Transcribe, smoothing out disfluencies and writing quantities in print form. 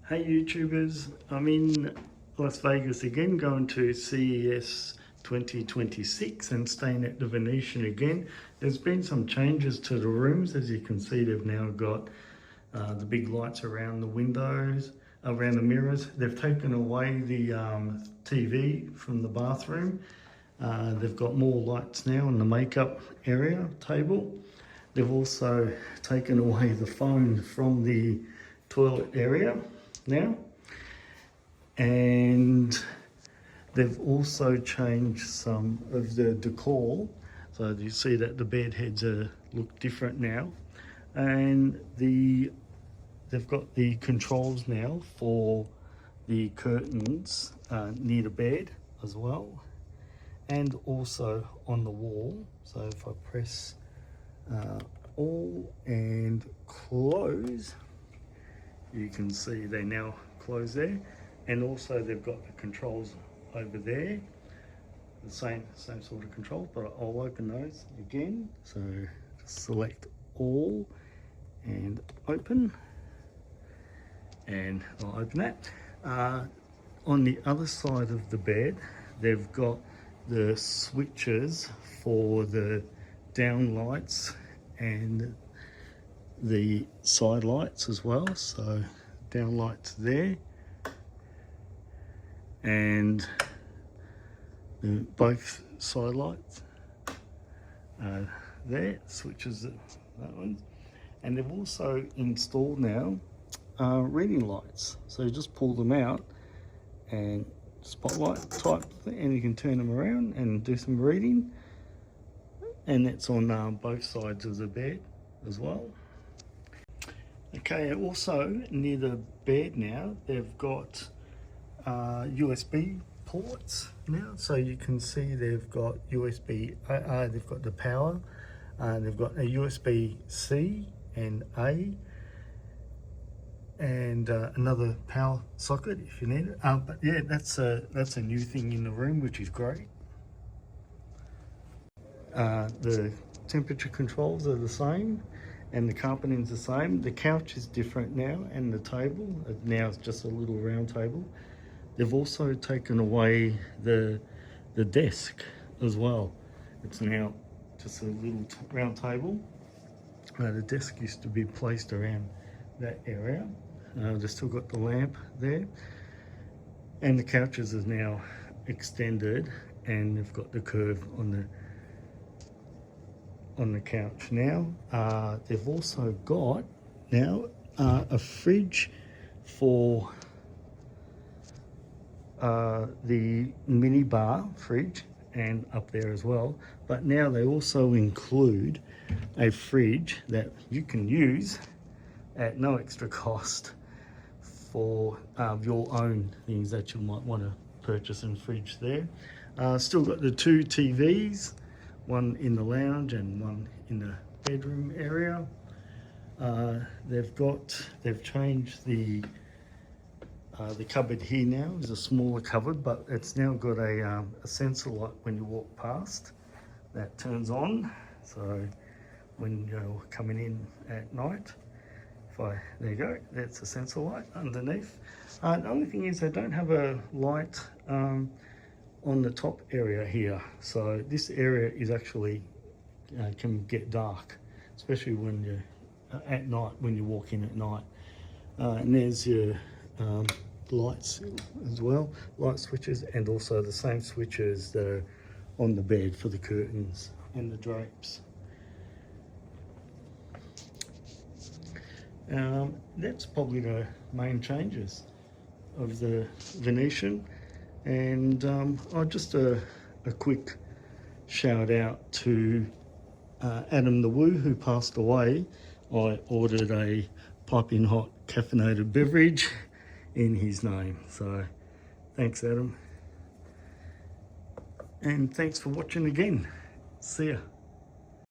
Hey YouTubers, I'm in Las Vegas again, going to CES 2026 and staying at the Venetian again. There's been some changes to the rooms. As you can see, they've now got the big lights around the windows, around the mirrors. They've taken away the TV from the bathroom. They've got more lights now in the makeup area table. They've also taken away the phone from the toilet area now, and they've also changed some of the decor, so you see that the bed heads look different now, and they've got the controls now for the curtains near the bed as well, and also on the wall. So if I press all and close, you can see they now close there, and also they've got the controls over there, the same sort of controls, but I'll open those again. So just select all and open, and I'll open that. On the other side of the bed, they've got the switches for the down lights and the side lights as well. So down lights there, and both side lights there, switches that one. And they've also installed now reading lights, so you just pull them out and spotlight type thing, and you can turn them around and do some reading, and that's on both sides of the bed as well. Okay, also near the bed now, they've got USB ports now, so you can see they've got USB, they've got the power, they've got a USB-C and A, and another power socket if you need it. But yeah, that's a new thing in the room, which is great. The temperature controls are the same, and the carpeting's the same. The couch is different now, and the table now is just a little round table. They've also taken away the desk as well. It's now just a little round table. The desk used to be placed around that area. They've still got the lamp there, and the couches are now extended, and they've got the curve on the couch now. They've also got now a fridge for the mini bar fridge, and up there as well, but now they also include a fridge that you can use at no extra cost for your own things that you might want to purchase in fridge there. Still got the two TVs, one in the lounge and one in the bedroom area. They've changed the cupboard here now is a smaller cupboard, but it's now got a sensor light when you walk past that turns on. So when you're coming in at night, there you go, that's a sensor light underneath. The only thing is they don't have a light on the top area here, so this area is actually can get dark, especially when you're at night, when you walk in at night. And there's your lights as well, light switches, and also the same switches that are on the bed for the curtains and the drapes. That's probably the main changes of the Venetian. And just a quick shout out to Adam the Woo, who passed away. I ordered a piping hot caffeinated beverage in his name, so thanks Adam, and thanks for watching again. See ya.